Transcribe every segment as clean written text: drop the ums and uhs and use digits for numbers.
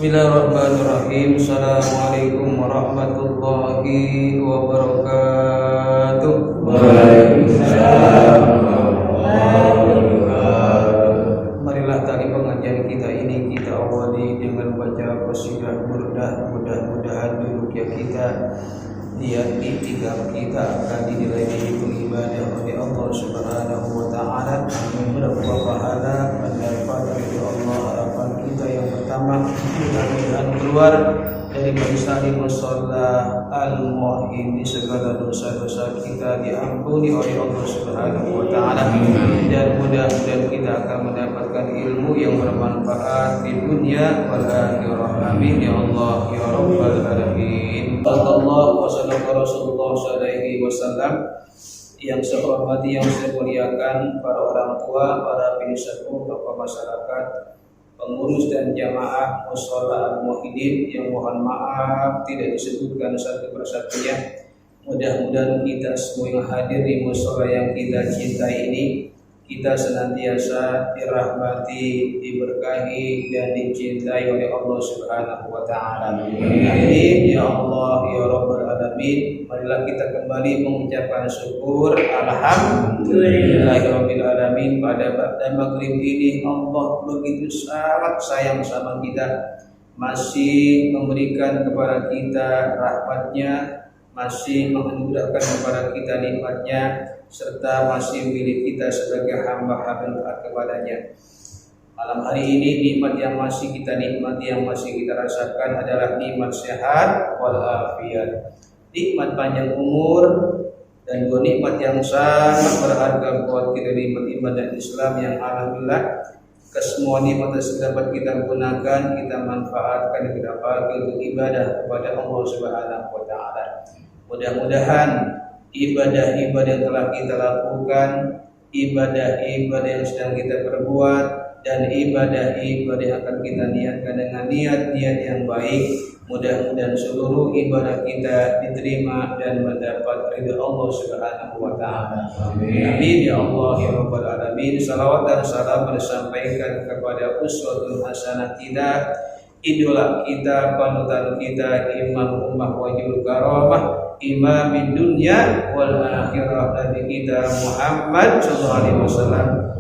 Bismillahirrahmanirrahim. Assalamualaikum warahmatullahi wabarakatuh. Waalaikumsalam warahmatullahi wabarakatuh. Marilah tadi pengajian kita ini kita awali dengan baca qasidah burdah. Mudah-mudahan duduknya kita niat itikaf kita akan dinilai ibadah oleh Allah Subhanahu wa taala. Berapa pahala mendapat ridho Allah. Harapan kita yang pertama, mudah-mudahan keluar dari barisan musalla al-mu'in, segala dosa-dosa kita diampuni oleh Allah Subhanahu wa taala, dan mudah-mudahan kita akan mendapatkan ilmu yang bermanfaat di dunia wal akhirah. Amin ya Allah ya rabbal alamin. Sallallahu wasallam Rasulullah sallallahu alaihi wasallam. Yang saya hormati, yang saya muliakan para orang tua, para penisaku, tokoh masyarakat, pengurus dan jamaah mushola al-muwahhidin yang mohon maaf tidak disebutkan satu persatunya. Mudah-mudahan kita semua yang hadir di mushola yang kita cintai ini, kita senantiasa dirahmati, diberkahi dan dicintai oleh Allah Subhanahu wa taala. Amin ya Allah ya rabbal alamin. Marilah kita kembali mengucapkan syukur alhamdulillahirabbil alamin. Pada maghrib ini Allah begitu sangat sayang sama kita, masih memberikan kepada kita rahmatnya, masih menganugerahkan kepada kita nikmatnya, serta masih memilih kita sebagai hamba-hamba taat kepadanya. Malam hari ini nikmat yang masih kita nikmati, yang masih kita rasakan adalah nikmat sehat wal afiat, nikmat panjang umur, dan dua nikmat yang sangat berharga buat kita, nikmat iman dan Islam yang alhamdulillah kesemua nikmat tersebut dapat kita gunakan, kita manfaatkan, kita pakai untuk ibadah kepada Allah Subhanahu wa taala. Mudah-mudahan ibadah-ibadah yang telah kita lakukan, ibadah-ibadah yang sedang kita perbuat, dan ibadah-ibadah yang akan kita niatkan dengan niat-niat yang baik, mudah-mudahan seluruh ibadah kita diterima dan mendapat ridha Allah Subhanahu wa taala. Amin ya Allah ya rabbal alamin. Salawat dan salam disampaikan kepada uswatun hasanah kita, idola kita, panutan kita, imam ummah wajibul karamah, imamin dunia wal akhirah, Nabi kita Muhammad sallallahu alaihi wasallam,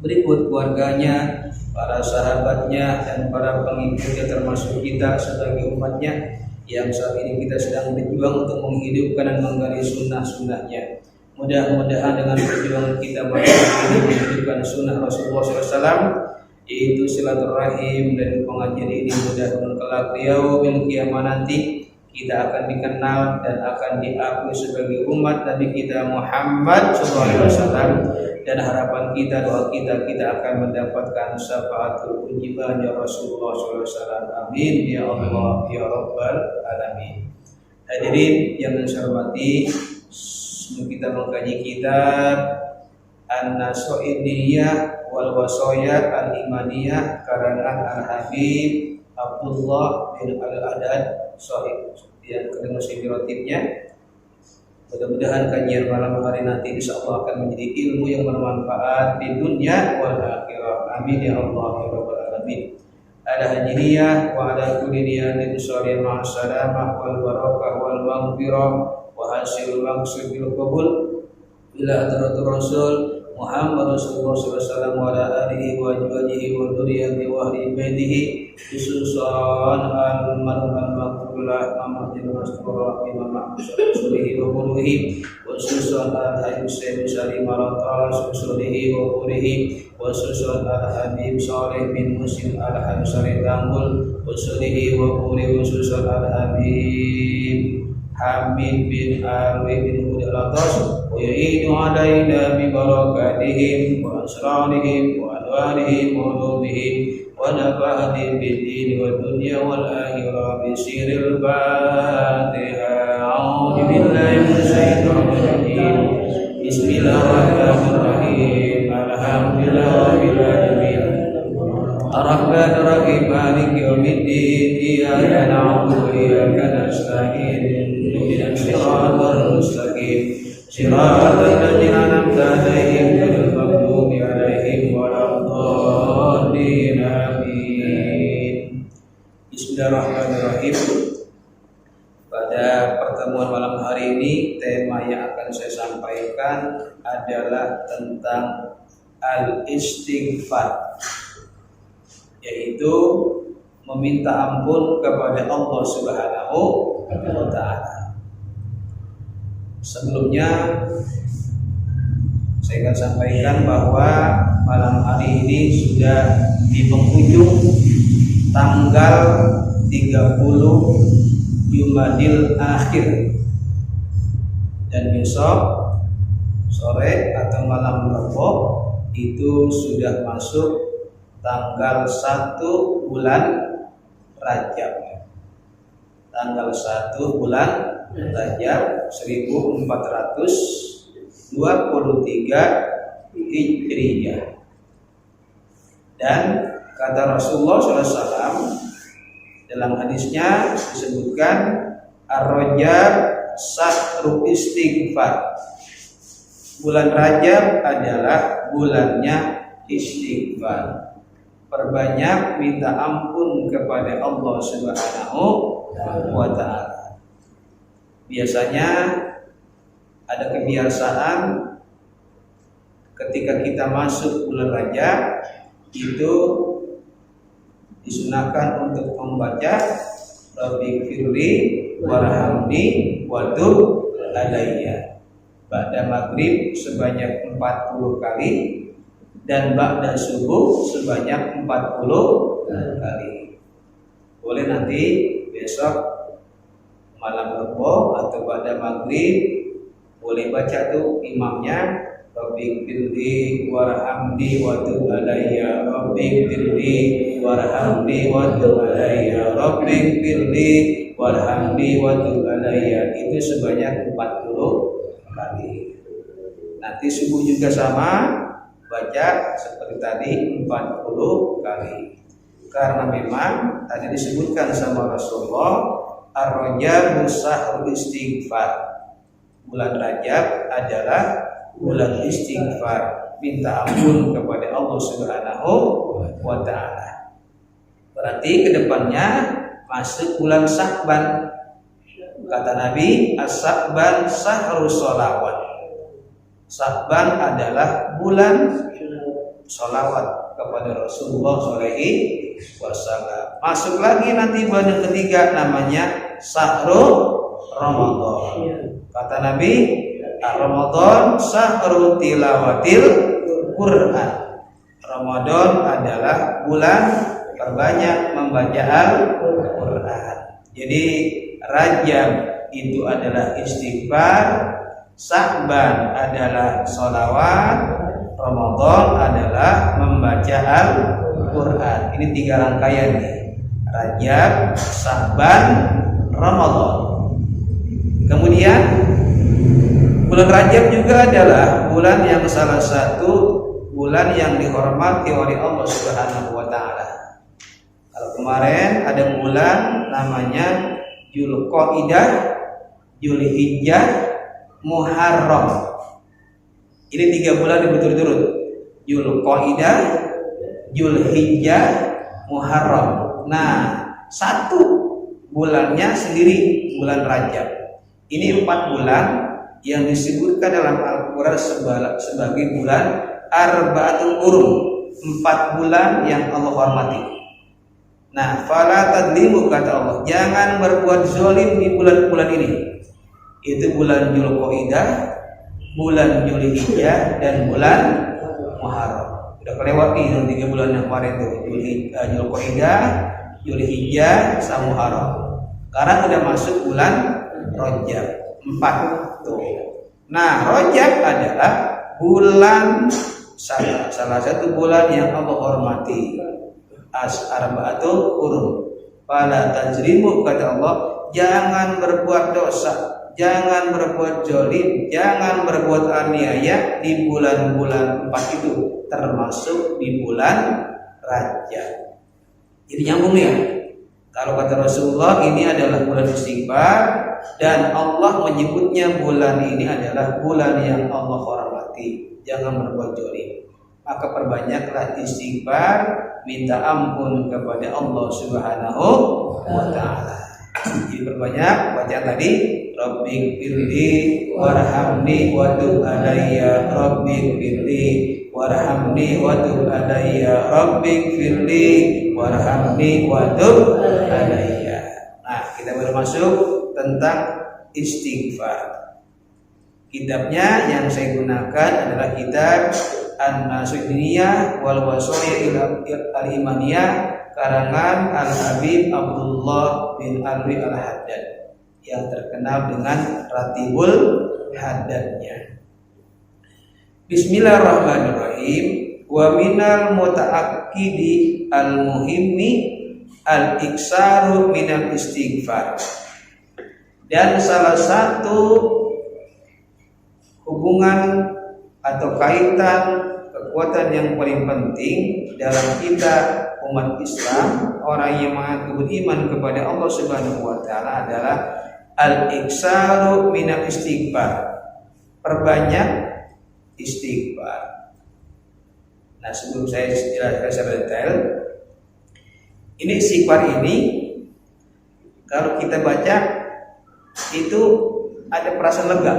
berikut keluarganya, para sahabatnya, dan para pengikutnya termasuk kita sebagai umatnya yang saat ini kita sedang berjuang untuk menghidupkan dan menggali sunnah-sunnahnya. Mudah-mudahan dengan perjuangan kita menghidupkan sunnah Rasulullah SAW, yaitu silaturahim dan pengajian ini, mudah-mudahan kelak di yaumil qiyamah nanti kita akan dikenal dan akan diakui sebagai umat Nabi kita Muhammad SAW. Dan harapan kita, doa kita, kita akan mendapatkan syafaatul ujibahnya Rasulullah SAW. Amin ya Allah ya rabbal alamin. Hadirin yang saya hormati, sebelum kita mengkaji kitab An-Nasaidiyah wal Wasayat al-Imaniyah karangan Al-Habib Abdullah bin Al-Adad Sahib yang kedua sibirotipnya. Mudah-mudahan kajian malam hari nanti insya Allah akan menjadi ilmu yang bermanfaat di dunia wal akhirah. Amin ya Allah ya rabbal alamin. Ada hajriyah wa ada kulliyatin sholih ma'assalamah wal barakah wal maghfirah wa hasil maqsud bil qabul ila hadratur rasul Muhammad Rasulullah SAW wa ala alihi wa ajwajihi wa dzurriyyatihi wa ahli baitihi khususan al-marhum al-maqbulah Muhammadin Rasulullah Imam Sulihi wa Quluhi khususan al-Habib Sayyid Salim al-Atas Sulihi wa Quluhi khususan al-Habib Saleh bin Muslim al-Habib Saleh Tanggul Sulihi wa Quluhi khususan al-Habib Hamid bin Arwi bin Hudi al-Atas wa yu'idu alaina bi barakatihim wa asrarihim wa anwarihim wa ulumihim wa nafa'atihim bid din wa dunya wal akhirah bi sirril Fatihah. A'udzu billahi minasyaitonir rajim. Bismillahirrahmanirrahim. Alhamdulillahirabbil alamin. Ar-Rahmanir Rahim. Maliki yaumiddin. Iyyaka na'budu wa iyyaka nasta'in. Ihdinas siratal mustaqim. Siratal ladzina an'amta 'alaihim ghairil maghdubi 'alaihim waladdallin. Amin. Bismillahirrahmanirrahim. Pada pertemuan malam hari ini, tema yang akan saya sampaikan adalah tentang al-istighfar, yaitu meminta ampun kepada Allah Subhanahu wa Ta'ala. Sebelumnya saya akan sampaikan bahwa malam hari ini sudah di penghujung tanggal 30 Jumadil Akhir, dan besok sore atau malam Rabu itu sudah masuk tanggal 1 bulan Rajab. Tanggal 1 bulan Rajab 1423 Hijriyah. Dan kata Rasulullah SAW dalam hadisnya disebutkan Ar-Rajab Syahrul Istighfar. Bulan Rajab adalah bulannya istighfar. Perbanyak minta ampun kepada Allah Subhanahu wa Ta'ala. Biasanya ada kebiasaan ketika kita masuk bulan Rajab itu disunahkan untuk membaca Rabbighfirli warhamni watub alayya ba'da maghrib sebanyak 40 kali dan ba'da subuh sebanyak 40 kali. Boleh nanti besok malam Rabu atau ba'da maghrib boleh baca tuh imamnya Rabbighfirli warhamni watub alayya, Rabbighfirli warhamni watub alayya, Rabbighfirli warhamni watub alayya. Itu sebanyak 40 kali. Nanti subuh juga sama, baca seperti tadi 40 kali. Karena memang tadi disebutkan sama Rasulullah Ar-Rajab Syahrul Istighfar. Bulan Rajab adalah bulan istighfar, minta ampun kepada Allah Subhanahu wa Ta'ala. Berarti kedepannya masuk bulan Sya'ban. Kata Nabi, As-Sya'ban syahrul sholawat. Sya'ban adalah bulan sholawat kepada Rasulullah SAW. Masuk lagi nanti bulan yang ketiga namanya Syahrul Ramadan. Kata Nabi, Ramadan syahrul tilawatil Quran. Ramadan adalah bulan perbanyak membaca Al-Quran. Jadi Rajab itu adalah istighfar, Sya'ban adalah sholawat, Ramadan adalah membaca Al-Quran. Ini 3 rangkaian nih. Rajab, Sya'ban, Ramadan. Kemudian bulan Rajab juga adalah bulan yang salah satu bulan yang dihormati oleh Allah Subhanahu wa Ta'ala. Kalau kemarin ada bulan namanya Dzulqa'dah, Dzulhijjah, Muharram. Ini 3 bulan berturut-turut. Dzulqa'dah, Dzulhijjah, Muharram. Nah, satu bulannya sendiri bulan Rajab. Ini 4 bulan yang disebutkan dalam Al-Quran sebagai bulan Arba'atul Hurum, 4 bulan yang Allah hormati. Nah, fala tadlimu kata Allah, jangan berbuat zalim di bulan-bulan ini. Itu bulan Dzulqa'dah, bulan Dzulhijjah, dan bulan Muharram. Udah kelewati 3 bulan yang kemarin itu, Dzulqa'dah, Dzulhijjah, sama Muharram. Sekarang udah masuk bulan Rajab 4 tuh. Nah, Rajab adalah bulan salah satu bulan yang Allah hormati. Arba'atul Hurum. Fala tajrimu kata Allah, jangan berbuat dosa, jangan berbuat zalim, jangan berbuat aniaya di bulan-bulan 4 itu, termasuk di bulan Rajab. Jadi nyambung ya. Kalau kata Rasulullah ini adalah bulan istighfar, dan Allah menyebutnya bulan ini adalah bulan yang Allah hormati. Jangan berbuat zalim. maka perbanyaklah istighfar, minta ampun kepada Allah Subhanahu wa taala. Jadi perbanyak bacaan tadi, Rabbighfirli warhamni wa tub alayya, Rabbighfirli warhamni wa tub alayya, Rabbighfirli warhamni wa tub alayya. Nah, kita baru masuk tentang istighfar. Kitabnya yang saya gunakan adalah kitab An-Nasudiniyah wal Wasaya al-Imaniyah karangan Al-Habib Abdullah bin Alwi Al-Haddad yang terkenal dengan Ratibul Haddadnya. Bismillahirrahmanirrahim. Wa minal muta'akkidi al-muhimmi al-iksaru minal istighfar. Dan salah satu hubungan atau kaitan kekuatan yang paling penting dalam kita umat Islam, orang yang mengaku beriman kepada Allah Subhanahu wa taala adalah al-iksaru minal istighfar. Perbanyak istighfar. Nah, sebelum saya jelaskan secara detail, ini istighfar ini kalau kita baca itu ada perasaan lega.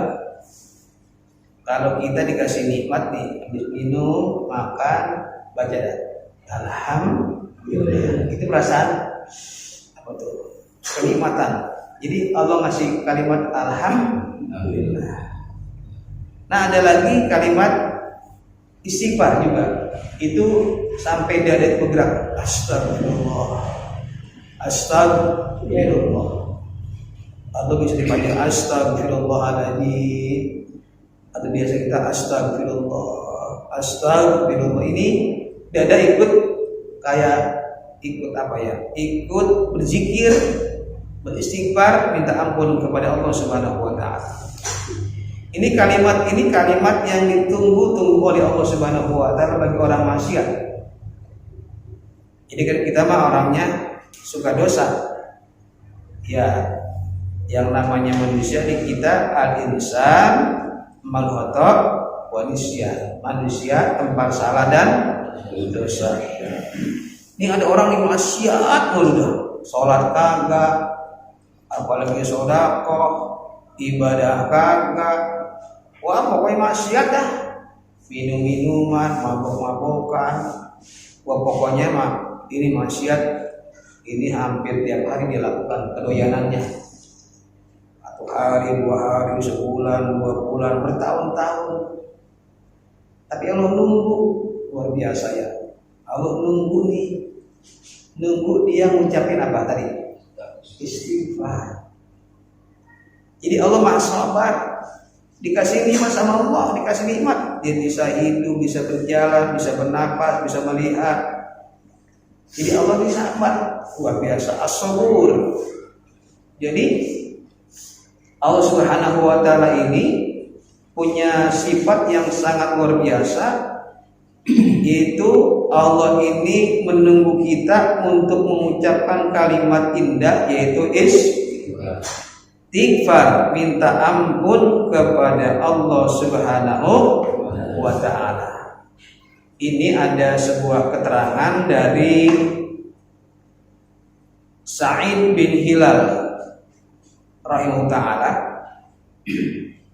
Kalau kita dikasih nikmat nih, habis minum, makan, baca alhamdulillah, itu perasaan apa tuh? Kenikmatan. Jadi Allah ngasih kalimat alhamdulillah. Nah, ada lagi kalimat istighfar juga. Itu sampai dada bergerak. Astagfirullah. Astagfirullah. Allah bisa dipanggil astagfirullahaladzim. Atau biasa kita astagfirullah. Astagfirullah, ini dada ikut kayak ikut apa ya? Ikut berzikir, beristighfar, minta ampun kepada Allah Subhanahu wa taala. Ini kalimat yang ditunggu-tunggu oleh Allah Subhanahu wa taala bagi orang maksiat. Jadi kan kita mah orangnya suka dosa. Ya, yang namanya manusia di kita al-insan mal-khata' wa nisyan. Manusia tempat salah dan dosa. Ini ada orang yang maksiat mulu, salat kagak, apalagi sedekah, ibadah kagak. Wah, pokoknya maksiat dah. Minum-minuman, mabok-mabokan. Wah, pokoknya mah ini maksiat. Ini hampir tiap hari dilakukan kedoyanannya. Hari, 2 hari, sebulan, 2 bulan, bertahun-tahun. Tapi Allah nunggu, luar biasa ya. Allah nunggu dia ngucapin apa tadi? Istighfar. Jadi Allah maha sabar. Dikasih nikmat sama Allah, dikasih nikmat, dia bisa hidup, bisa berjalan, bisa bernapas, bisa melihat. Jadi Allah bisa sabar, luar biasa, as-sabur. Jadi Allah Subhanahu wa taala ini punya sifat yang sangat luar biasa, yaitu Allah ini menunggu kita untuk mengucapkan kalimat indah, yaitu istighfar, minta ampun kepada Allah Subhanahu wa taala. Ini ada sebuah keterangan dari Sa'id bin Hilal rahimahullah ta'ala.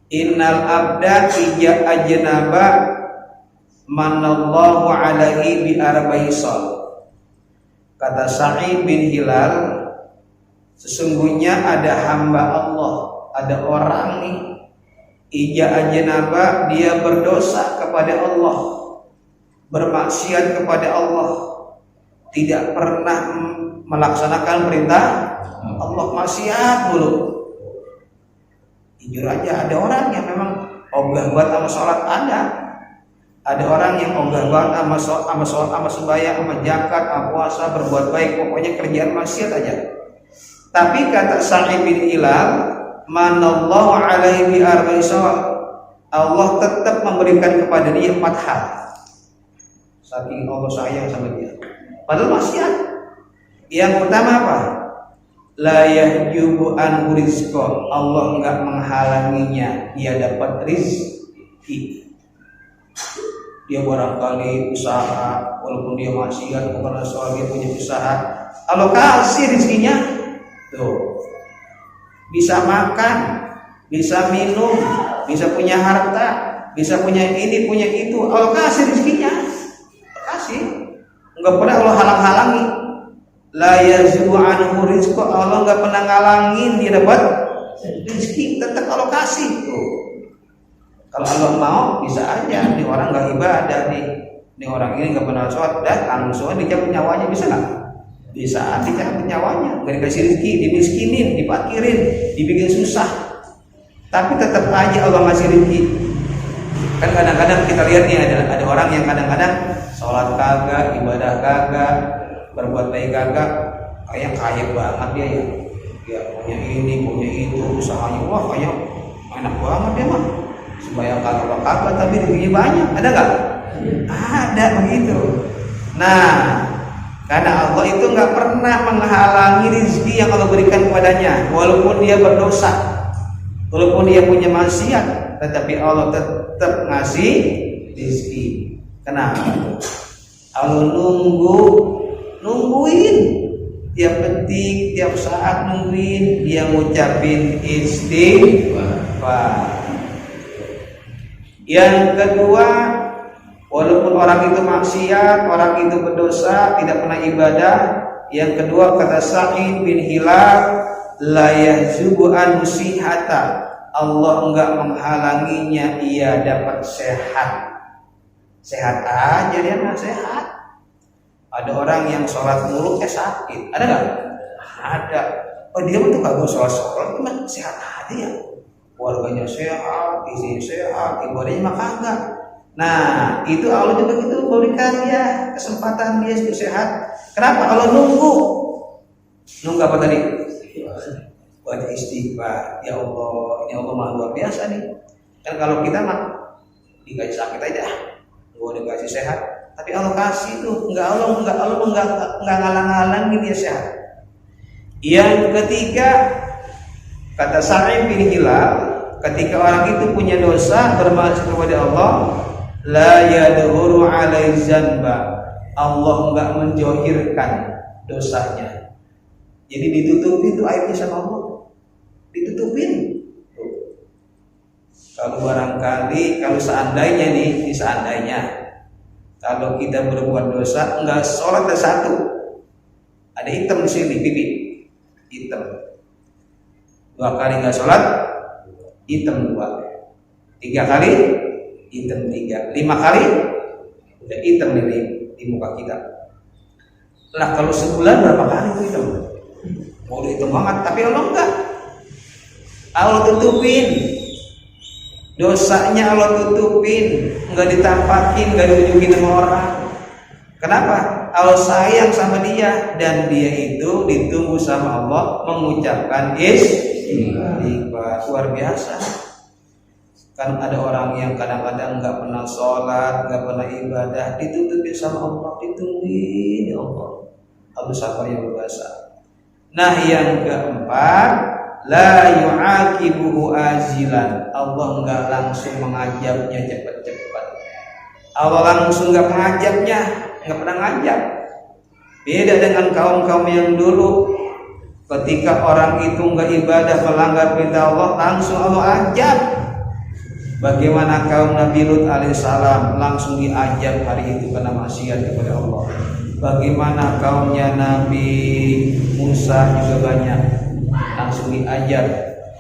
Innal abda ija ajnaba manallahu alaihi bi arbaisal. Kata Sa'id bin Hilal, sesungguhnya ada hamba Allah, ada orang nih ija ajnaba, dia berdosa kepada Allah, bermaksiat kepada Allah, tidak pernah melaksanakan perintah Allah, maksiat mulu. Jujur aja, ada orang yang memang ogah banget sama sholat, ada orang yang ogah banget sama sholat, sama sembahyang, sama zakat, sama puasa, berbuat baik, pokoknya kerjaan maksiat aja. Tapi kata Sa'id bin Hilal, manallahu alaihi bi arba'isal, Allah tetap memberikan kepada dia 4 hal. Saking Allah sayang sama dia, padahal maksiat. Yang pertama apa? La yahjubu an rizqa, Allah enggak menghalanginya dia dapat rezeki. dia barangkali usaha, walaupun dia maksiat bukan soal dia punya usaha, Allah kasih rezekinya tuh, bisa makan, bisa minum, bisa punya harta, bisa punya ini, punya itu, Allah kasih rezekinya, kasih, nggak pernah Allah halang-halangi. La yazbu anhu rizqa, Allah nggak pernah ngalangin dia dapat rezeki, tetap Allah kasih tuh. Kalau Allah mau bisa aja, nih orang nggak ibadah nih orang ini nggak pernah sholat, dah langsung dicabut nyawanya, bisa nggak? Bisa dicabut nyawanya, nggak dikasih rezeki, dimiskinin, dipakirin, dibikin susah. Tapi tetap aja Allah ngasih rezeki. Kan kadang-kadang kita lihat nih ada orang yang kadang-kadang sholat kagak, ibadah kagak, berbuat baik kagak, kayak kaya banget dia ya punya ini, punya itu, usahanya wah kayak enak banget dia mah. Sembahyang kagak tapi rezekinya banyak, ada nggak? Ada begitu. Nah, karena Allah itu nggak pernah menghalangi rezeki yang Allah berikan kepadanya, walaupun dia berdosa, walaupun dia punya maksiat, tetapi Allah tetap ngasih rezeki. Kenapa? Allah nungguin tiap detik, tiap saat nungguin dia ngucapin istighfar. Yang kedua, walaupun orang itu maksiat, orang itu berdosa, tidak pernah ibadah. Yang kedua kata Sa'id bin Hilal, la yahzubu an musihata, Allah enggak menghalanginya ia dapat sehat. Sehat aja dia nggak sehat. Ada orang yang sholat mulu sakit, ada nggak? Ada. Oh dia betul kagak sholat cuma sehat aja ya. Keluarganya sehat, istrinya sehat, ibadahnya mah kagak. Nah, itu Allah juga gitu berikan dia kesempatan dia untuk sehat. Kenapa? Allah nunggu apa tadi? Baca istighfar. Ya Allah, ini Allah mah luar biasa nih. Kan kalau kita mah dikasih sakit aja, gua dikasih sehat. Tapi Allah kasih tuh, Allah enggak ngalang-ngalangin dia sehat. Yang ketiga, kata Sa'id bin Hilal, ketika orang itu punya dosa bermaksud kepada Allah, la yadhuru alaihi zanba, Allah enggak menjohirkan dosanya. Jadi ditutupin itu aibnya sama Allah, ditutupin. Kalau barangkali, kalau seandainya kalau kita berbuat dosa, enggak sholat ada satu, ada hitam di sini, pipi hitam. 2 kali enggak sholat, hitam 2. 3 kali, hitam 3. 5 kali, udah hitam di muka kita. Lah kalau sebulan berapa kali itu hitam? Udah hitam banget, tapi Allah enggak. Allah tutupin. Dosanya Allah tutupin, enggak ditampakin, enggak ditunjukin sama orang. Kenapa? Allah sayang sama dia, dan dia itu ditunggu sama Allah mengucapkan istighfar. Luar biasa. Kan ada orang yang kadang-kadang enggak pernah sholat, enggak pernah ibadah, ditutupin sama Allah, ditungguin ya Allah. Allah sabar yang berdosa. Nah, yang keempat, la yu'aqibuhu azilan, Allah enggak langsung mengajabnya cepat-cepat. Allah langsung enggak mengajabnya, enggak pernah ngajab. Beda dengan kaum-kaum yang dulu, ketika orang itu enggak ibadah, melanggar perintah Allah, langsung Allah ajab. Bagaimana kaum Nabi Lut alaihissalam langsung diajab hari itu karena maksiat kepada Allah. Bagaimana kaumnya Nabi Musa juga banyak langsung diajab,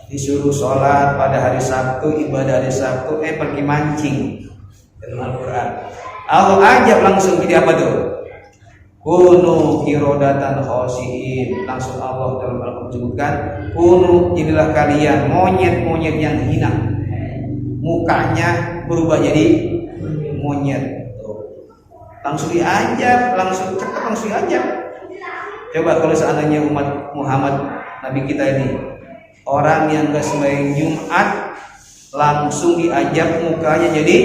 disuruh sholat pada hari Sabtu, ibadah hari Sabtu, pergi mancing dalam Al-Quran. Allah ajab langsung, jadi apa tuh? Kunu kirodatan khosiin, langsung Allah dalam Al-Quran menyebutkan, kunu, jadilah kalian monyet-monyet yang hina, mukanya berubah jadi monyet. Langsung diajab, langsung diajab. Coba kalau seandainya umat Muhammad Nabi kita ini orang yang gak sembahyang Jumat, langsung diajab mukanya jadi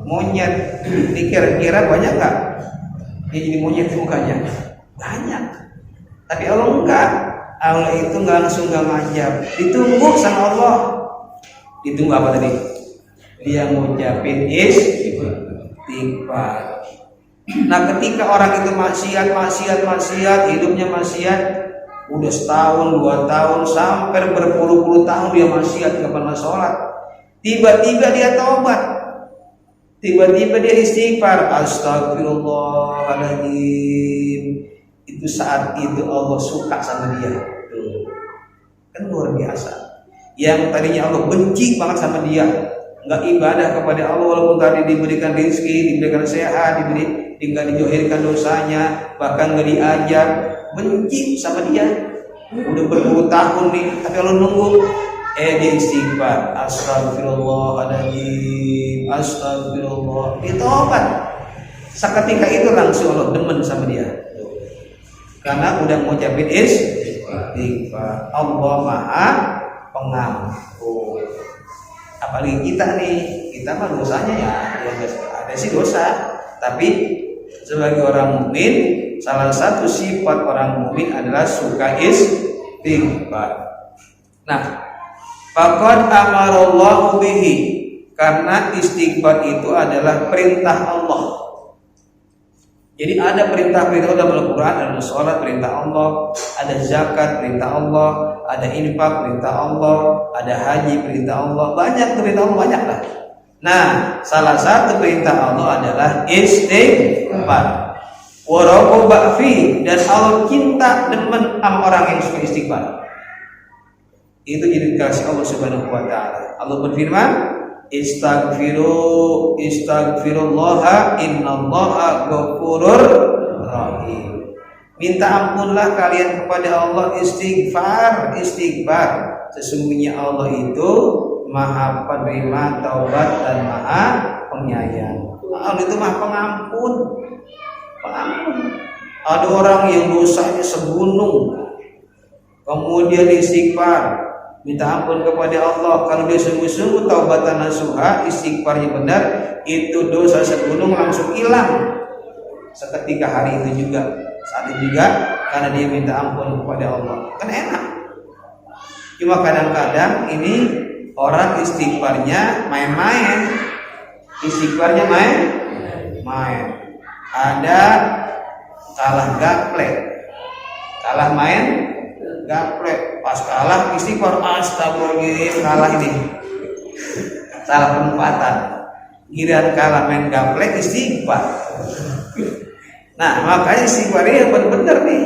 monyet, dikira-kira banyak gak dia jadi monyet mukanya? Banyak. Tapi Allah enggak. Allah itu enggak langsung enggak ngajab, ditunggu sama Allah. Ditunggu apa tadi? Dia ngucapin istighfar. istighfar. Nah, ketika orang itu maksiat, hidupnya maksiat, udah setahun, 2 tahun, sampai berpuluh-puluh tahun dia maksiat, gak pernah sholat. Tiba-tiba dia taubat, tiba-tiba dia istighfar, astagfirullahaladzim. Itu saat itu Allah suka sama dia. Tuh. Kan luar biasa. Yang tadinya Allah benci banget sama dia, nggak ibadah kepada Allah walaupun tadi diberikan rezeki, diberikan sehat, tinggal dijohirkan dosanya, bahkan nggak diajak, benci sama dia. Udah berpuluh tahun nih, tapi Allah nunggu. Dia istighfar, astagfirullahaladzim, astagfirullah. Dia taubat. Seketika itu langsung Allah demen sama dia. Karena udah ngucapin istighfar. Allah Maha Pengampun. Apalagi kita nih, kita mah dosanya ya ada sih dosa, tapi sebagai orang mukmin, salah satu sifat orang mukmin adalah suka istighfar. Nah, faqad amarallahu bihi, karena istighfar itu adalah perintah Allah. Jadi ada perintah-perintah dalam Al-Quran, ada sholat perintah Allah, ada zakat perintah Allah, ada infak perintah Allah, ada haji perintah Allah, banyak perintah Allah, banyak lah. Nah, salah satu perintah Allah adalah istighfar. Waraqoba fi, dan Allah cinta demen sama orang yang suka istighfar. Itu jadi dikasih Allah Subhanahu wa taala. Allah berfirman, Istaghfirullaha innallaha ghafurur rahim. Minta ampunlah kalian kepada Allah, istighfar. Sesungguhnya Allah itu Maha penerima taubat dan Maha penyayang. Allah itu Maha pengampun. Ada orang yang dosanya segunung, kemudian istighfar, minta ampun kepada Allah. Kalau dia sungguh-sungguh taubatan nasuha, istighfarnya benar, itu dosa segunung langsung hilang seketika hari itu juga, saat itu juga, karena dia minta ampun kepada Allah. Kan enak. Cuma kadang-kadang ini orang istighfarnya main-main. Istighfarnya main. Ada kalah gaplek, kalah main gaplek, pas kalah istighfar, astagfirullahaladzim, kalah ini salah penempatan, giliran kalah main gaplek istighfar. Nah, makanya istighfar ini yang benar-benar nih,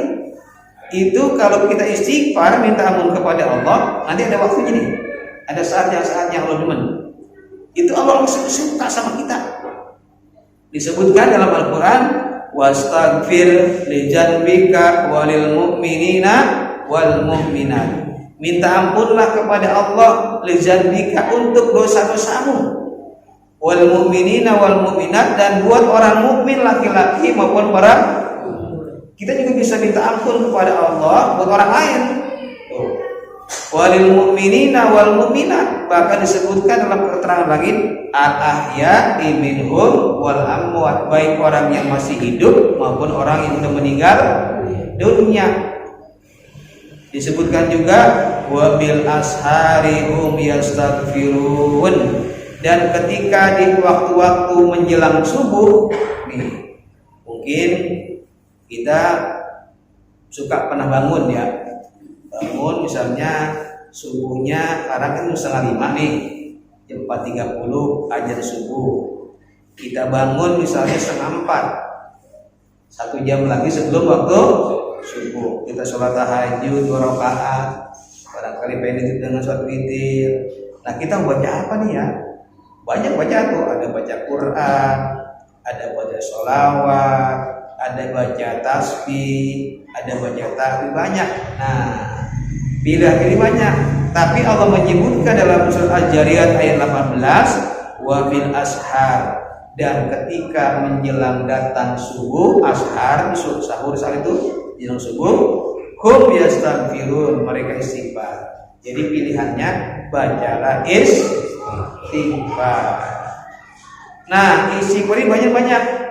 itu kalau kita istighfar minta ampun kepada Allah, nanti ada waktunya nih, ada saatnya Allah demen, itu Allah suka sama kita. Disebutkan dalam Al-Quran, wastaghfir li janbika walil mu'minina wal mu'minat. Minta ampunlah kepada Allah li janbika, untuk dosa-dosamu, wal mu'minina wal mu'minat, dan buat orang mukmin laki-laki maupun para. Kita juga bisa minta ampun kepada Allah buat orang lain. Walil mu'minina wal mu'minat, bahkan disebutkan dalam keterangan lain, al-ahya'i minhum wal amwat, baik orang yang masih hidup maupun orang yang sudah meninggal dunia. Disebutkan juga wabil ashari hum yastaghfirun, dan ketika di waktu-waktu menjelang subuh nih, mungkin kita suka pernah bangun ya, bangun misalnya subuhnya sekarang kan 4:30 nih, jam 4.30 azan subuh. Kita bangun misalnya 3:30, 1 jam lagi sebelum waktu subuh. Kita sholat tahajud 2 rakaat, barangkali pengen dengan sholat witir. Nah, kita baca apa nih ya? Banyak baca tuh, ada baca Quran, ada baca sholawat, ada baca tasbih, ada baca tahmid, banyak. Nah, pilih banyak. Tapi Allah menyebutkan dalam surat Al-Jariyat ayat 18, wa bil ashar, dan ketika menjelang datang subuh, ashar, sahur saat itu menjelang subuh, hum yastaghfirun, mereka istighfar. Jadi pilihannya bacalah istighfar. Nah, istighfar ini banyak-banyak.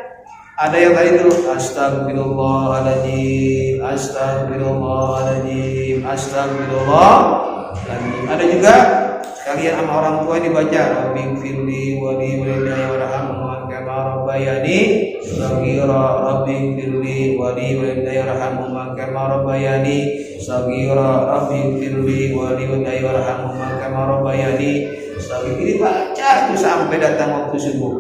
Ada yang tadi itu astagfirullahaladzim, astagfirullahaladzim, astagfirullahaladzim. Ada juga kalian sama orang tua dibaca, rabbighfirli wa li walidayya warhamhuma kama kama rabbayani shaghira rabbi firli wali warhamhuma kama rabbayani shaghira rabbi firli wali warhamhuma kama rabbayani shaghira. Ini baca itu sampai datang waktu subuh.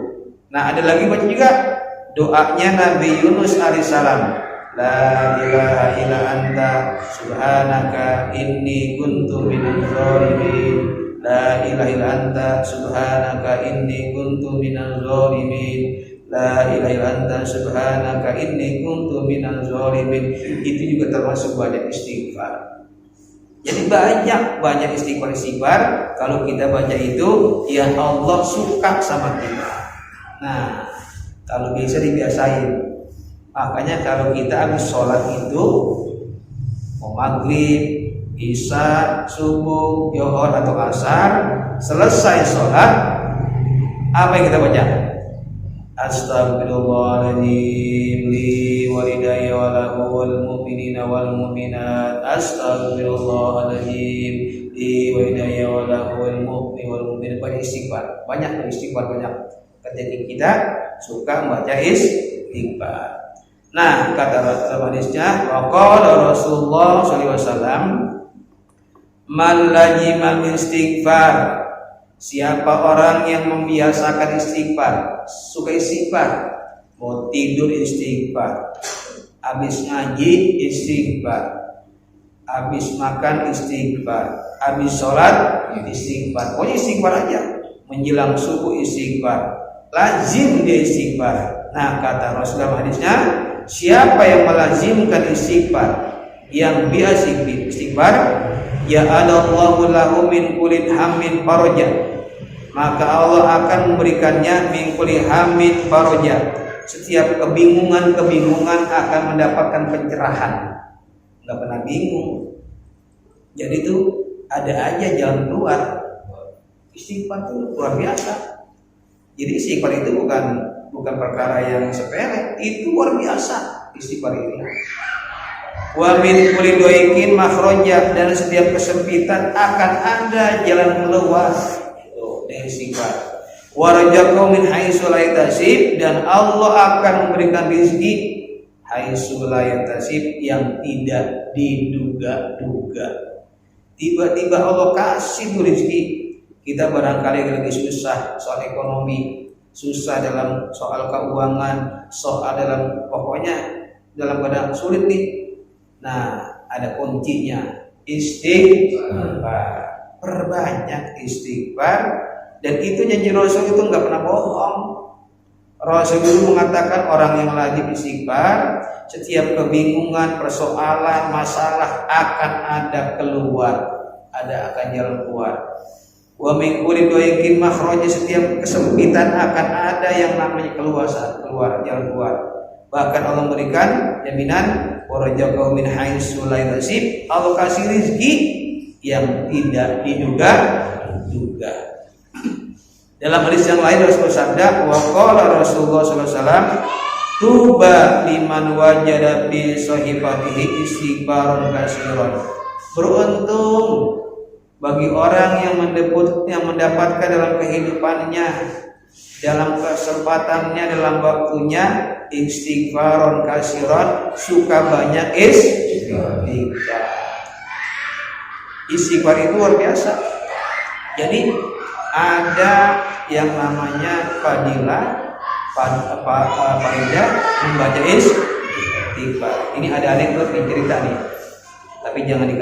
Nah, ada lagi baca juga doanya Nabi Yunus alaihissalam. La ilaha illa anta subhanaka inni kuntu minadz zalimin. La ilaha illa anta subhanaka inni kuntu minadz zalimin. La ilaha illa anta subhanaka inni kuntu minadz zalimin. Itu juga termasuk banyak istighfar. Jadi banyak istighfar kalau kita baca itu ya Allah suka sama kita. Nah, kalau bisa dibiasain. Makanya kalau kita habis sholat itu mau maghrib, isya, subuh, zuhur atau asar, selesai sholat apa yang kita baca? Astagfirullahaladzim li walidayya wa lahu wal mu'minina wal mu'minat. Astagfirullahaladzim li walidayya wa lahu wal mu'min wal mu'minat. Banyak istighfar, banyak ketika kita suka membaca istighfar. Nah, kata hadisnya, waqala Rasulullah sallallahu alaihi wasallam, man lazimal istighfar, siapa orang yang membiasakan istighfar, suka istighfar, mau tidur istighfar, habis ngaji istighfar, habis makan istighfar, habis sholat istighfar, pokoknya istighfar aja, menjelang subuh istighfar, lazim dia istighfar. Nah, kata Rasulullah hadisnya, siapa yang melazimkan istighfar, yang biasa istighfar, ya Allahu lahu min kulli hammin faraja, maka Allah akan memberikannya min kulli hammin faraja, setiap kebingungan akan mendapatkan pencerahan. Enggak pernah bingung. Jadi itu ada aja jalan keluar. Istighfar itu luar biasa. Jadi istighfar itu bukan perkara yang sepele, itu luar biasa istighfar ini. Wa min kulli doikin makhraja, dan setiap kesempitan akan ada jalan keluar. Itu dari istighfar. Wa razaqahu min haitsu la yahtasib, dan Allah akan memberikan rezeki haitsu la yahtasib, yang tidak diduga-duga. Tiba-tiba Allah kasih rezeki. Kita barangkali lagi susah soal ekonomi, susah dalam soal keuangan, soal dalam pokoknya dalam keadaan sulit nih. Nah, ada kuncinya, istighfar. Perbanyak istighfar, dan itu janji Rasul itu nggak pernah bohong. Rasul itu mengatakan orang yang lagi istighfar, setiap kebingungan, persoalan, masalah akan ada keluar, akan jalan keluar. Wa min kulli doikin makhraja, setiap kesempitan akan ada yang namanya keluar, jalan keluar. Bahkan Allah memberikan jaminan wa razaqahu min haitsu la yahtasib, Allah kasih rezeki yang tidak diduga-duga. Dalam hadis yang lain Rasulullah sabda, wa qala Rasulullah sallallahu alaihi wasallam, tuba liman wajada fi sahifatihi istighfaran katsiran. Beruntung bagi orang yang mendapatkan dalam kehidupannya, dalam kesempatannya, dalam waktunya istighfaron kasiron, suka banyak istighfar. Istighfar itu luar biasa. Jadi ada yang namanya fadilah, faidah membaca istighfar. Ini ada anekdot nih, cerita nih. Tapi jangan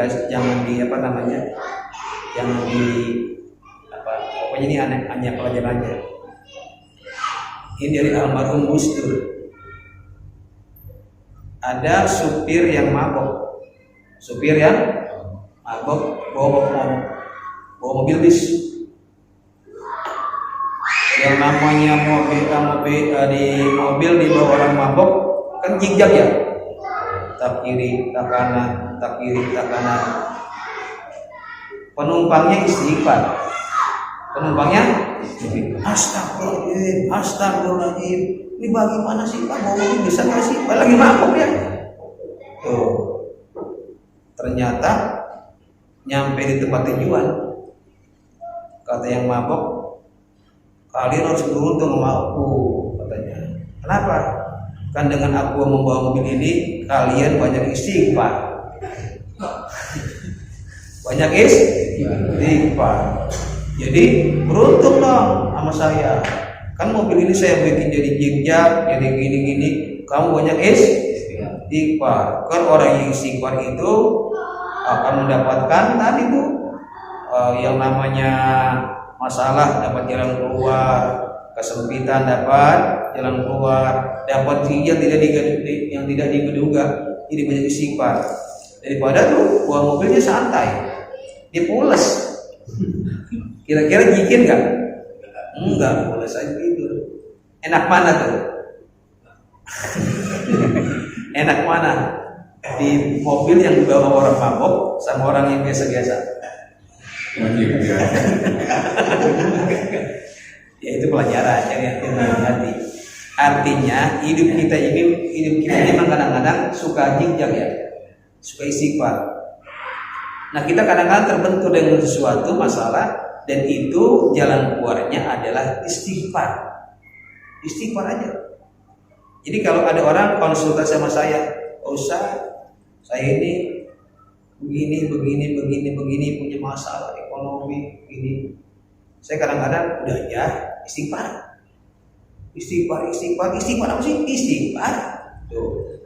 pokoknya ini hanya pelajaran aja. Ini dari almarhum Gus Dur. Ada supir yang mabok, bawa mobil bis. Yang namanya di mobil dibawa orang mabok kan jijak ya, tak kiri tak kanan, tak kiri tak kanan. Penumpangnya istighfar. Astagfirullahaladzim. Ini bagaimana sih Pak? Mau bisa nggak sih? Pak lagi mabuk ya. Tuh. Ternyata nyampe di tempat tujuan. Kata yang mabuk, kalian harus beruntung sama aku, katanya. Kenapa? Kan dengan aku membawa mobil ini kalian banyak istighfar. Banyak istighfar. Jadi beruntung dong sama saya. Kan mobil ini saya bikin jadi jejak, jadi gini-gini. Kamu banyak istighfar. Kan orang yang istighfar itu akan mendapatkan tadi tuh yang namanya masalah dapat jalan keluar, kesempitan dapat jalan keluar, dapat yang tidak diduga. Jadi banyak istighfar. Daripada tuh bawa mobilnya santai, dia pules. Kira-kira bikin nggak? Enggak, pules aja tidur. Enak mana tuh? Enak mana? Di mobil yang dibawa orang mabok sama orang yang biasa-biasa? Ya itu pelajaran yang hati. Artinya hidup kita ini memang kadang-kadang suka jejak ya, suka istighfar. Nah kita kadang-kadang terbentur dengan sesuatu masalah dan itu jalan keluarnya adalah istighfar. Istighfar aja. Jadi kalau ada orang konsultasi sama saya, Ustaz, saya ini begini punya masalah ekonomi ini. Saya kadang-kadang udah ya istighfar apa sih? Istighfar. Tuh.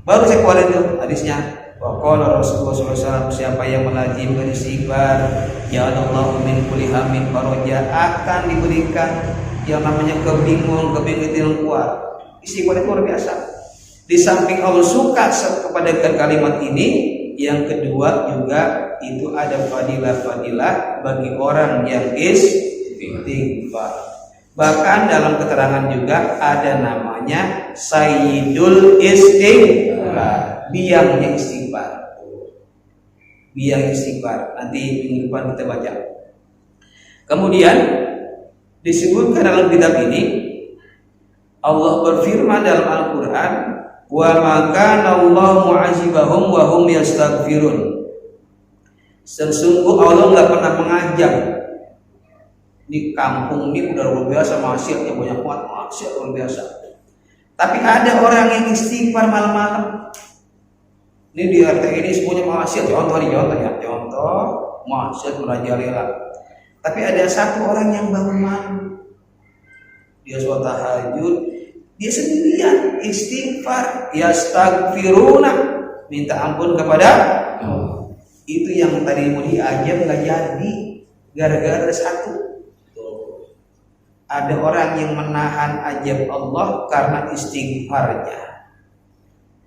Baru saya keluarin tuh hadisnya. Waqala Rasulullah SAW, siapa yang melazimkan istighfar, ya Allah min kulli hammin faraja, akan diberikan yang namanya kebingungan yang kuat. Istighfar itu luar biasa. Di samping Allah suka kepada kalimat ini, yang kedua juga itu ada fadilah-fadilah bagi orang yang istighfar. Bahkan dalam keterangan juga ada namanya Sayyidul Istighfar, biangnya istighfar. Biang istighfar. Nanti minggu depan kita baca. Kemudian disebutkan dalam kitab ini Allah berfirman dalam Al-Qur'an, "Wa ma kana Allahu mu'adzibahum wa hum yastaghfirun." Sesungguhnya Allah enggak pernah mengajak. Di kampung ini udah luar biasa maksiatnya, banyak banget maksiat luar biasa. Tapi ada orang yang istighfar malam-malam. Ini di RT ini semuanya maksiat, contoh maksiat merajalela. Tapi ada satu orang yang bangun malam, dia sholat tahajud, dia sendirian istighfar, yastaghfiruna, minta ampun kepada Allah. Itu yang tadi mau diajak nggak jadi, gara-gara satu. Ada orang yang menahan ajab Allah karena istighfarnya.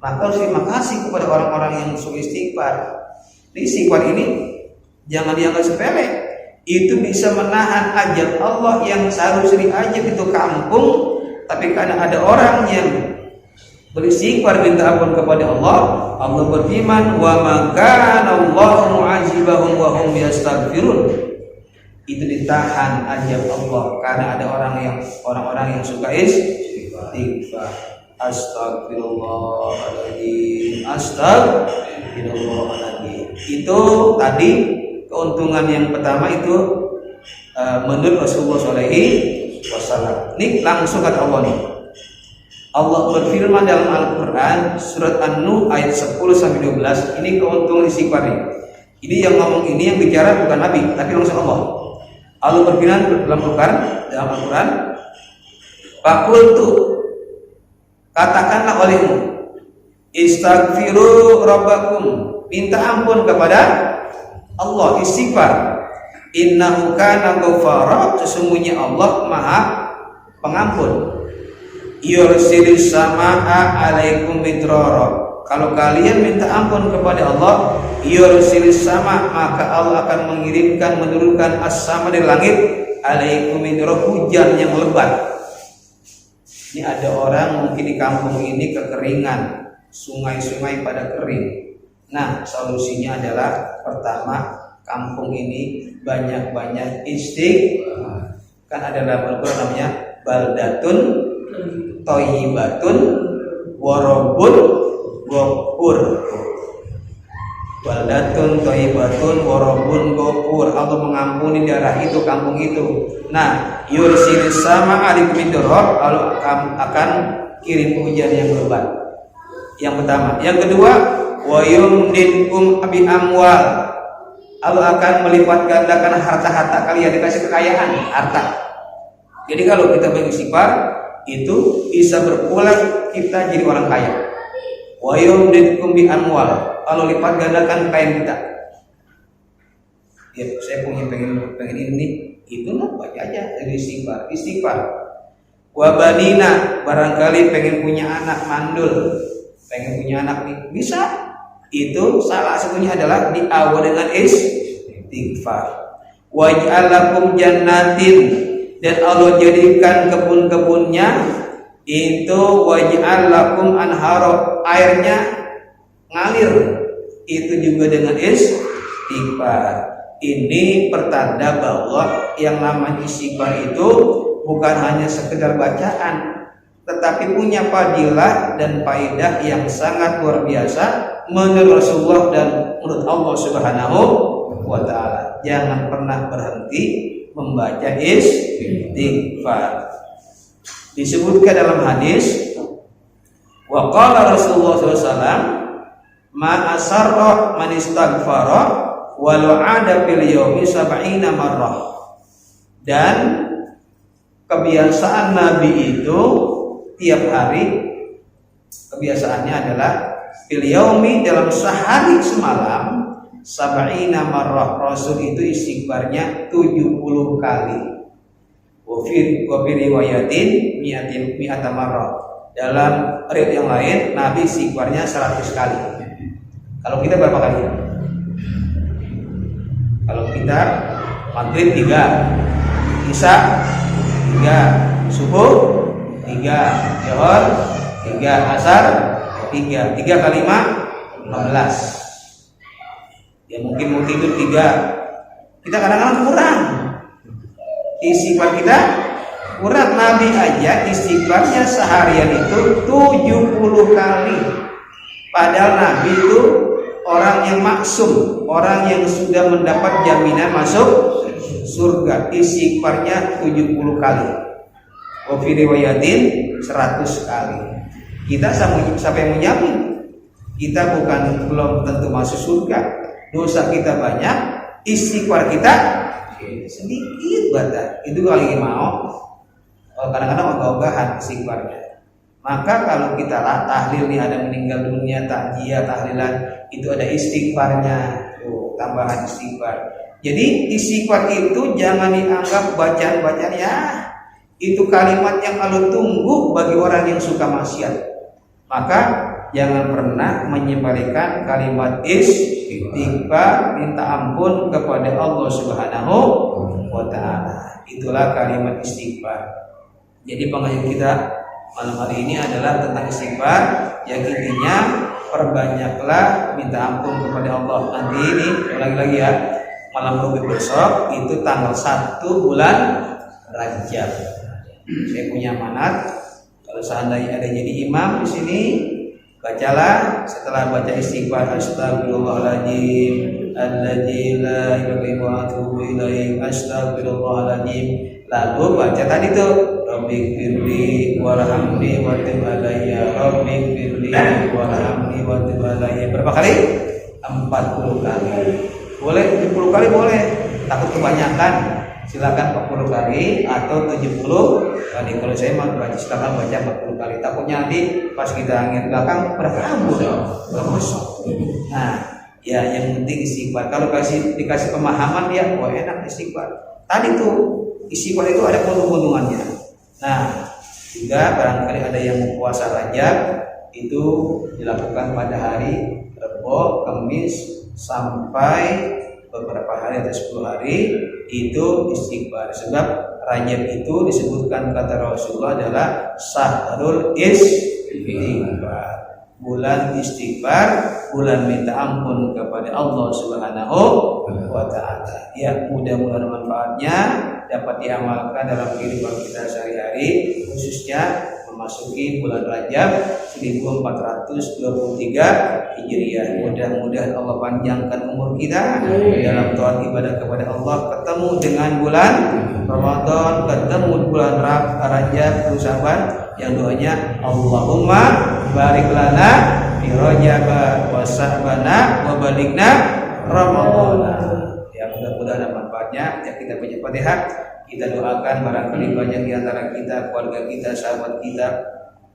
Maka terima kasih kepada orang-orang yang suka istighfar. Di istighfar ini jangan dianggap sepele. Itu bisa menahan ajab Allah yang seharusnya diajak itu kampung, tapi karena ada orang yang beristighfar minta ampun kepada Allah, Allah berfirman, "Wa ma kana Allahu mu'adzibahum wa hum yastaghfirun." Itu ditahan ajab Allah karena ada orang-orang yang suka istighfar. Astagfirullahaladzim, astagfirullahaladzim. Itu tadi keuntungan yang pertama itu menurut Rasulullah SAW. Ini langsung kata Allah nih. Allah berfirman dalam Al-Quran surat An-Nur ayat 10-12. Ini keuntungan istighfar nih. Ini yang ngomong ini yang bicara bukan Nabi tapi langsung Allah. Allah berfirman dalam Al-Quran, "Faqultu," katakanlah olehmu, "Istaghfiru rabbakum," minta ampun kepada Allah, istighfar. "Innahu kana ghaffara," sesungguhnya Allah Maha Pengampun. "Yursilis samaa'a 'alaikum midrara." Kalau kalian minta ampun kepada Allah, yursilis sama, maka Allah akan menurunkan as-sama dari langit, alaikum midrara, hujan yang lebat. Ini ada orang mungkin di kampung ini kekeringan, sungai-sungai pada kering. Nah, solusinya adalah pertama, kampung ini banyak-banyak istighfar. Kan ada dalam Al-Qur'an namanya baldatun thayyibatun wa rabbun ghafur. Baldatun thayyibatun wa rabbun ghafur. Allah mengampuni daerah itu, kampung itu. Nah, yursilis sama alaikum midrara, Allah akan kirim hujan yang lebat. Yang pertama. Yang kedua, wa yumditkum bi amwal. Allah akan melipat gandakan harta-harta kalian, dikasih kekayaan, harta. Jadi kalau kita beristighfar itu bisa berulang kita jadi orang kaya. Wa yumditkum bi amwal. Allah lipat gandakan kekayaan kita. Ya, saya pengen ini, itu baca aja dari istighfar. Wa banina, barangkali pengen punya anak mandul, pengen punya anak nih, bisa. Itu salah satunya adalah diawal dengan istighfar. Waj'al lakum jannatin, dan Allah jadikan kebun-kebunnya itu waj'al lakum anhara, airnya ngalir, itu juga dengan istighfar. Ini pertanda bahwa yang namanya istighfar itu bukan hanya sekedar bacaan, tetapi punya fadilah dan faedah yang sangat luar biasa menurut Rasulullah dan menurut Allah Subhanahu wa taala. Jangan pernah berhenti membaca istighfar. Disebutkan dalam hadis, wa qala Rasulullah SAW, ma asarra man istaghfara walau ada fil yaumi sab'ina marrah. Dan kebiasaan Nabi itu tiap hari, kebiasaannya adalah fil yaumi, dalam sehari semalam, sab'ina marrah. Rasul itu istighfarnya 70 kali. Wa fi riwayatin mi'ata marrah. Dalam riwayat yang lain Nabi istighfarnya 100 kali. Kalau kita berapa kali? Kalau kita maghrib 3, isya 3, subuh 3, zuhur 3, asar 3 kali 5, 15. Ya mungkin mau tidur 3. Kita kadang-kadang kurang. Istighfar kita kurang. Nabi aja istighfarnya seharian itu 70 kali. Padahal Nabi itu orang yang maksum, orang yang sudah mendapat jaminan masuk surga. Istighfarnya 70 kali. Wa fi riwayatin 100 kali. Kita siapa yang menjamin? Kita belum tentu masuk surga. Dosa kita banyak, istighfar kita sedikit banget. Itu kalau lagi mau, kadang-kadang ogah-ogahan istighfarnya. Maka kalau kita tahlil nih, ada meninggal dunia, takziah, tahlilan, itu ada istighfarnya. Tambahan istighfar. Jadi istighfar itu jangan dianggap bacaan-bacaan ya. Itu kalimat yang Allah tunggu bagi orang yang suka maksiat. Maka jangan pernah menyepelekan kalimat istighfar, minta ampun kepada Allah Subhanahu wa taala. Itulah kalimat istighfar. Jadi pengajian kita malam hari ini adalah tentang istighfar, yang intinya perbanyaklah minta ampun kepada Allah. Nanti ini lagi-lagi ya, malam Rabu besok itu tanggal 1 bulan Rajab. Saya punya amanat, kalau seandainya ada jadi imam di sini, bacalah setelah baca istighfar, astagfirullahaladzim alladzi la ilaha illa huwa astagfirullahaladzim. Lalu baca tadi tuh, Rabbighfirli warhamni wa tub alayya, Rabbighfirli warhamni wa tub alayya. Berapa kali? 40 kali. Boleh 70 kali boleh. Takut kebanyakan, silakan 40 kali atau 70 kali. Kalau saya mah silakan baca 40 kali. Takutnya nanti pas kita angin belakang berkabut berkosong. Nah, ya yang penting istighfar. Kalau dikasih pemahaman ya, wah enak istighfar. Tadi tuh istighfar itu ada keuntungannya. Nah, juga barangkali ada yang puasa Rajab, itu dilakukan pada hari Rebo, Kamis sampai beberapa hari atau 10 hari itu istighfar. Sebab Rajab itu disebutkan kata Rasulullah adalah syahrul istighfar, bulan istighfar, bulan minta ampun kepada Allah Subhanahu wa taala. Ya, mudah-mudahan manfaatnya dapat diamalkan dalam kehidupan kita sehari-hari, khususnya memasuki bulan Rajab 1423 Hijriah. Mudah-mudahan Allah panjangkan umur kita dalam taat ibadah kepada Allah, ketemu dengan bulan Ramadan, ketemu bulan Rajab, Sya'ban, Yang doanya Allahumma barik lana fi Rajab wa Sa'bana wa balikna Ramadhan. Ya mudah-mudahan ada manfaatnya. Ya kita baca Fatihah, kita doakan barangkali banyak di antara kita, keluarga kita, sahabat kita,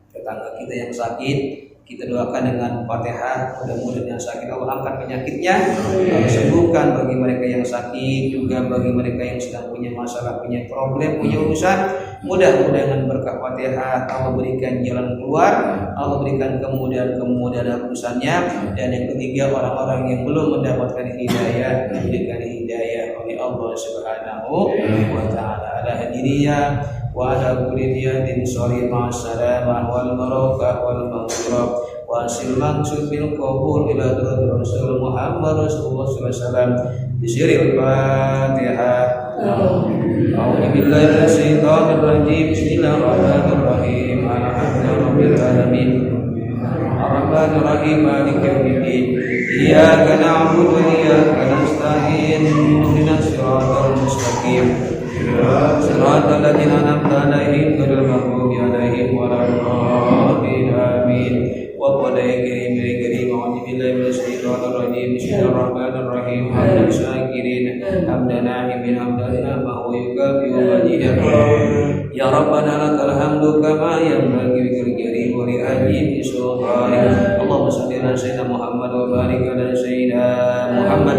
tetangga kita yang sakit, kita doakan dengan Fatihah. Mudah-mudahan yang sakit Allah angkat penyakitnya, Allah sembuhkan bagi mereka yang sakit, juga bagi mereka yang sedang punya masalah, punya problem, punya urusan. Mudah-mudahan berkah Fatihah Allah berikan jalan keluar, Allah berikan kemudahan-kemudahan urusannya. Dan yang ketiga, orang-orang yang belum mendapatkan hidayah diberikan hidayah oleh Allah Subhanahu wa taala. Ala hadiriya wa ala kulli niyatin sholih ma'assalamah wal barakah wal maghfirah wa asil maksud bil qabul ila Rasul Muhammad Rasulullah sallallahu alaihi wasallam. Bisiril Fatihah. A'udzu billahi minasyaitonir rajim. Bismillahirrahmanirrahim. Alhamdulillahirabbil alamin. Arrahmanir rahim. Maliki yaumiddin. Iyyaka na'budu wa iyyaka nasta'in. Ihdinas siratal mustaqim. Siratal ladzina an'amta 'alaihim ghairil maghdubi 'alaihim waladdallin. Amin. Wa qada'i ghairi a'udzu billahi minasyaitonir rajim. Bismillahirrahmanirrahim. Hamdan syakirin, hamdan na'imin, hamdan ma yukafi wa majidan. Ya Rabbana lakal hamdu kama yanbaghi li jalali wa li ajli sultanik. Allahumma shalli ala sayyidina Muhammad wa barik ala sayyidina Muhammad.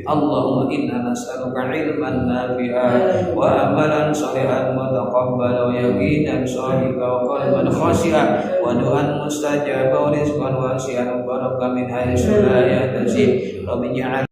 Allahumma inna nas'aluka ilman nafi'a wa amalan shalihan wa taqabbala wa yaqinan shalihan wa qalban khashi'an wa du'an mustajaba wa rizqan wasi'an wa barakah min haitsu la yahtasib. Rabbi ja'al